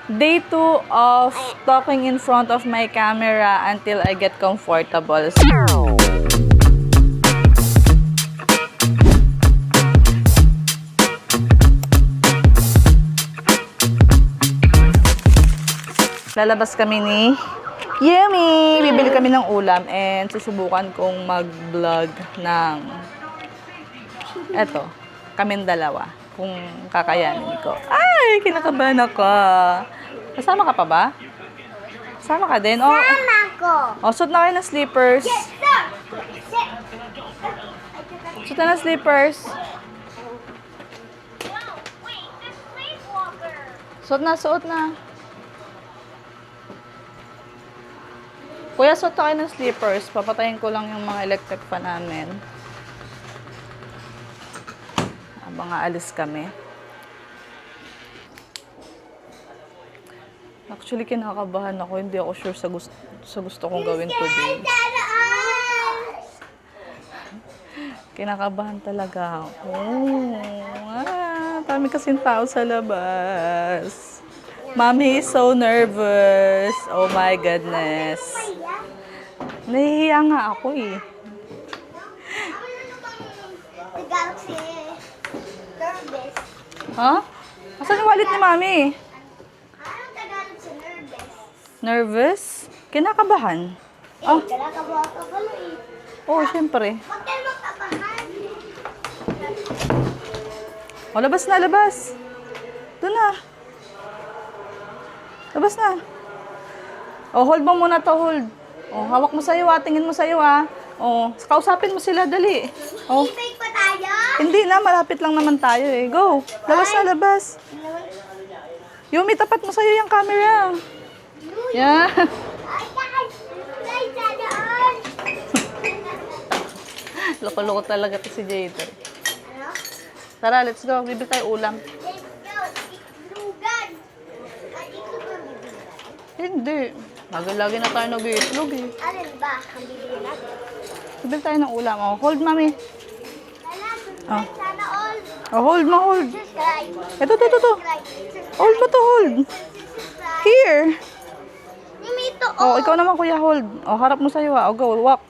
Day 2 of talking in front of my camera until I get comfortable. Lalabas kami ni Yummy! Bibili kami ng ulam and susubukan kong mag-vlog ng eto, kaming dalawa. Kung kakayanin ko. Ay, kinakabahan ako. Kasama ka pa ba? Kasama ka din? Oh, Sama ko. oh, suot na kayo ng slippers. Suot na ng slippers. Suot na. Kuya, suot na kayo ng slippers. Papatayin ko lang yung mga electric fan namin. Habang aalis kami. Actually, kinakabahan ako. Hindi ako sure sa gusto kong gawin today. Kinakabahan talaga ako. Dami kasing tao sa labas. Mommy is so nervous. Oh my goodness. Nahihiya nga ako eh. Galaxy nervous. Ha? Asan yung wallet ni Mami? Anong Tagalog sa nervous? Nervous? Kinakabahan? Oh, Kinakabahan ka pala eh. oh, syempre. Huwag kayo magkabahan. Oh, labas na, labas. Doon na. Labas na. Oh, hold mo muna to, hold. Oh, hawak mo sa'yo tingin mo sa'yo Oh, kausapin mo sila, dali. Oh, Ibig pa tayo? hindi na, malapit lang naman tayo eh. Go, labas na, labas. Yumi, tapat mo sa'yo yung camera. Yeah. Ay, guys! Guys, sana all! Loko-loko talaga to si Jade. Ano? Tara, let's go. Bibili tayo ulam. Let's go! Itlugan! Ay, itlog ang bibili. Hindi. Lagi-lagi na tayo nag-iitlog eh. Alin ba ang bibili natin? Bibili tayo ng ulam. Oh, hold, mami. Sana, sana all! Oh, hold mo, hold. Subscribe! Ito. Subscribe! Hold mo to, hold. Subscribe! Here. Nimito, Oh, ikaw naman, kuya, hold. Oh, harap mo sa'yo Oh, go, walk.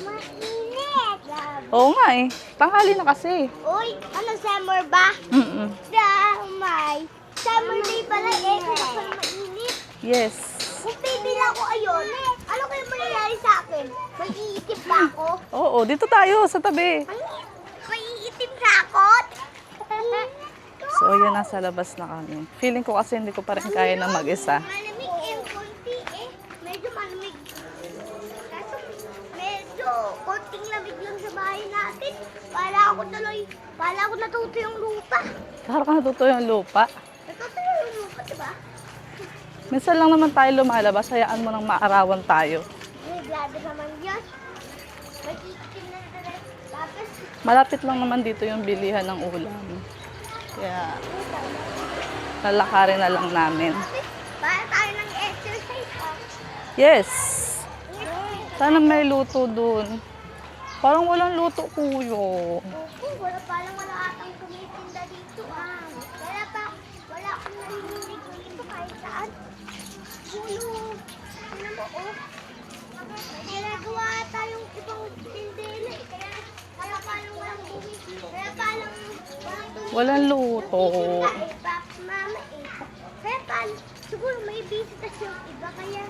Mainit! Oo nga eh. Tanghali na kasi. Uy, ano summer ba? Mm-mm. Damay! Summer day pala eh, kaya pala mainit. Yes. Kung bibili ako ayon, ano kayo mangyayari sa akin? May iitip ba ako? Oo, dito tayo sa tabi. May iitip sa ako? So, yun, nasa labas na kami. Feeling ko kasi hindi ko pa rin kaya na mag-isa. Malamig eh, konti eh. Medyo malamig. Kaso, medyo konting lamig lang sa bahay natin. Para ako natuto yung lupa. Parang ka natuto yung lupa. Natuto yung lupa, diba? Minsan lang naman tayo lumalabas. Hayaan mo nang maarawan tayo. May blado naman yan. Magkikitim na rin. Tapos, Malapit lang naman dito yung bilihan ng ulam. Kaya, lalakarin na lang namin. para tayo ng exercise ah. Yes! Sana may luto dun. Parang walang luto, kuyo. Wala atang tumitinda dito ah. Wala akong narinig dito kahit saan. Gulo. Ano mo oh. May nagawa tayong ibang tindela eh. Kaya palang walang tumitinda. Kaya palang walang tumitinda. Walang luto. Kahit pa mama eh. Kaya palang siguro may visitas yung iba kaya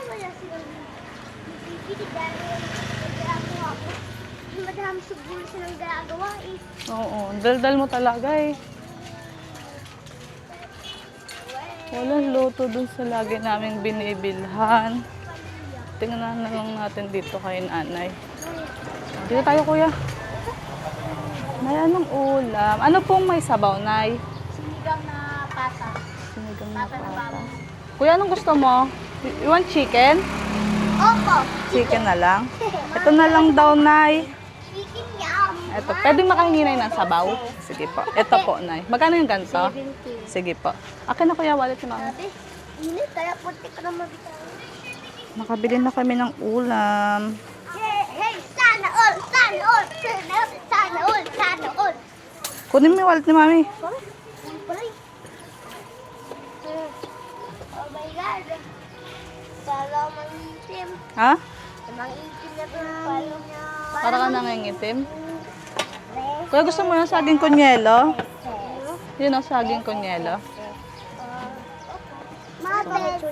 wala silang bibili dahil nagagawa ko. Madami siguro silang gagawa eh. Oo, daldal mo talaga eh. Walang luto dun sa lagi naming binibilhan. Tingnan na lang natin dito kay nanay. Dito tayo, kuya. Nay, anong ulam? Ano pong may sabaw, nay? Sinigang na pata. Sinigang na pata. Kuya, anong gusto mo? You want chicken? Opo. Chicken na lang. Ito na lang daw, nay. Chicken yum. Ito, pwedeng makahingi ng sabaw? Sige po. Ito po, nay. Magkano yung ganito? 70. Sige po. Akin na, kuya, wallet ni mama. Sabi, init kaya puti ka na mabitaw. Nakabili na kami ng ulam. Hey, sana all, sana all, sana all, sana all, sana all. Kunin mo yung wallet ni mami. Bakit? Ano pala eh? Para mangitim. Ha? Mangitim na ito palo niya. Para ka nangingitim? Kuya, gusto mo yung saging kunyelo? Yun ang saging kunyelo. Mabese.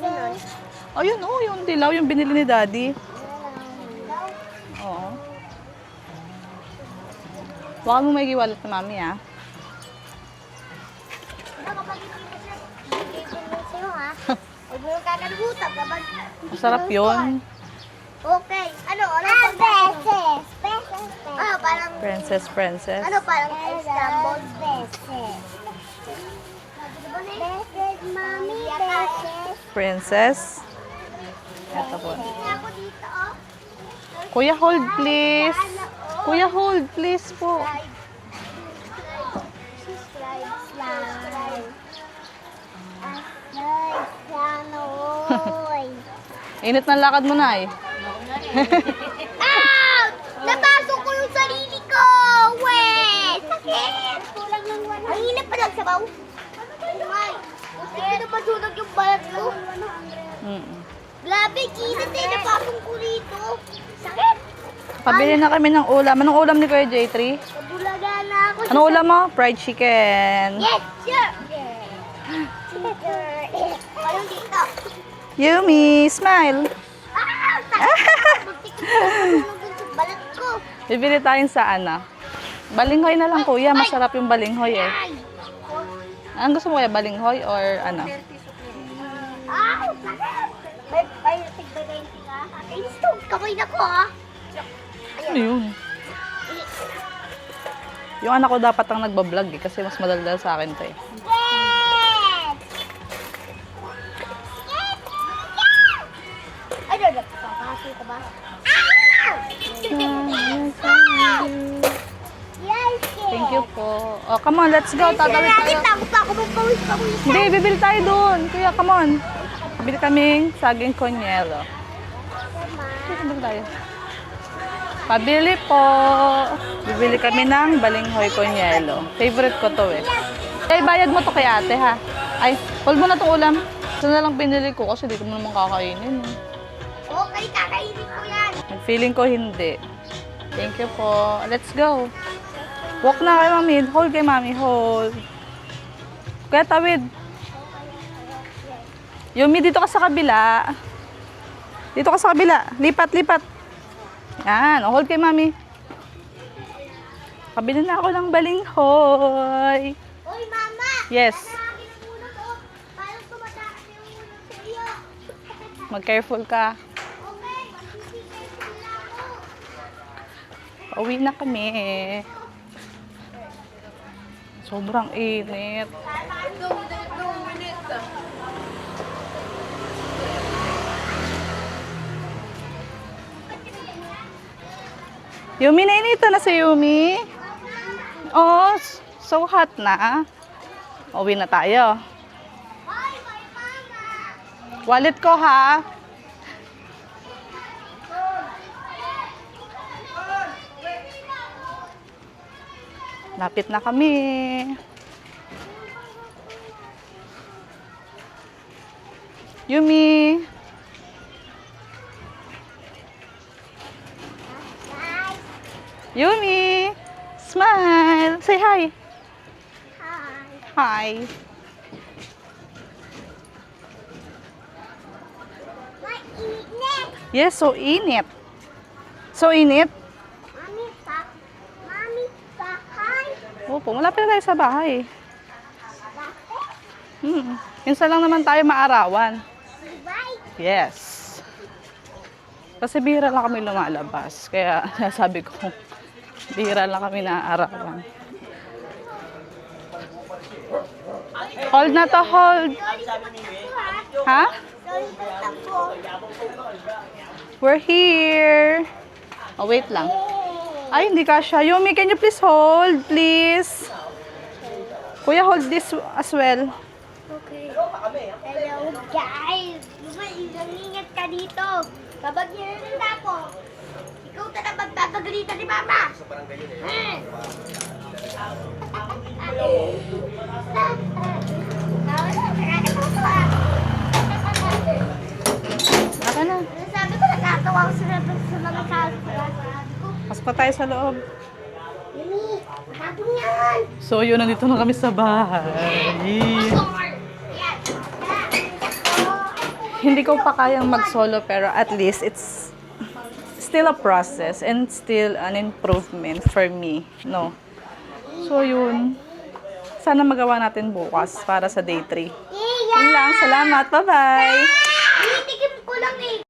Oh, yun, oh, yung dilaw, yung binili ni Daddy. Oo. Baka mo may giwalat na mami, ah. Huwag mo yung kakalimutan kapag... Masarap yun. Okay. Ano beses. Ano parang... Princess, princess. Ano parang scrambled? Beses. Beses, mami. Beses. Princess. Ito po. Ako dito, oh. Kuya, hold please. Kuya, hold please po. Slide. Init ng lakad mo na eh. Ouch! Napasok ko yung sarili ko! Wait! Sakit! Kulang ng wala. Ang hinap pa lang sabaw. Ay, gusto ko na masunog yung balat ko. Grabe, kinit eh. Napasok ko rito. Sakit! Pabili na kami ng ulam. Anong ulam ni Kuya J3? Nabulaga na ako. Anong ulam mo? Fried chicken. Yes, sir! Parang dito. Yumi, smile. Ah! Sakit! Buntik ko masunog yung balat ko. Bibili tayong sa ano? Balinghoy na lang kuya. Masarap yung balinghoy eh. Ay! Anong gusto mo kuya? Balinghoy or ano? Ay! Sakit! Ay, tigbagay ka. Ay, stove. Kamay na ko, ah. Ano yun? Yung anak ko dapat ang nagbablog eh. Kasi mas madaldal sa akin to eh. Yes! Yes! Yes! Ay, no, nakakasi ka ba? Ah! Yes! Thank you po. Oh, come on, let's go. Tatawid tayo. Takot pa ako magpawis. Hindi, bibili tayo doon. Kuya, come on. Bibili kaming saging konyelo. Bibili tayo. Pabili po. Bibili kami ng balinghoy konyelo. Favorite ko to eh. Ay, bayad mo to kay ate ha. Ay, hold mo na itong ulam. Ito na lang pinili ko kasi di ko mo naman kakainin. Okay, kakainin ko yan. Feeling ko hindi. Thank you po. Let's go. Walk na kay mami. Hold kay mami. Hold. Kaya tawid. Yumi, dito ka sa kabila. Dito ka sa kabila. Lipat, lipat. Yan. Hold kay mami. Kabili na ako ng balinghoy. Uy, mama! Yes. Lagi ng ulo to. Parang tumatakas yung ulo sa iyo. Mag-careful ka. Okay, magsisipin sila ako. Pauwi na kami. Sobrang init. Yumi, nainita na si Yumi. Oh, so hot na. Uwi na tayo. Hoy, may mama! Wallet ko ha. Lapit na kami. Yumi. Yumi. Smile. Say hi. Hi. Hi. Mainit! Yes, so init. So init. Mami pa, hi! Opo, malapit na tayo sa bahay. Bakit? Minsan lang naman tayo maarawan. Bye! Yes. Kasi bihira lang kami lumalabas. Kaya sabi ko, bihira lang kami naaarawan. Hold na to, hold. Ha? Sorry for tapo. We're here. Oh, wait lang. Ay, hindi kasha. Yumi, can you please hold, please? Kuya, hold this as well. Okay. Hello, guys! Ingat ka dito. Kapag yan ang tapo, ikaw na lang magpapagalitan ni Mama. Pasok na tayo sa loob. Mimi, matapong yan. So, yun, nandito na kami sa bahay. Yan. Hindi ko pa kayang mag-solo pero at least it's still a process and still an improvement for me, no? So, yun. Sana magawa natin bukas para sa day 3. Yun lang. Salamat. Bye-bye. Titikim ko lang eh.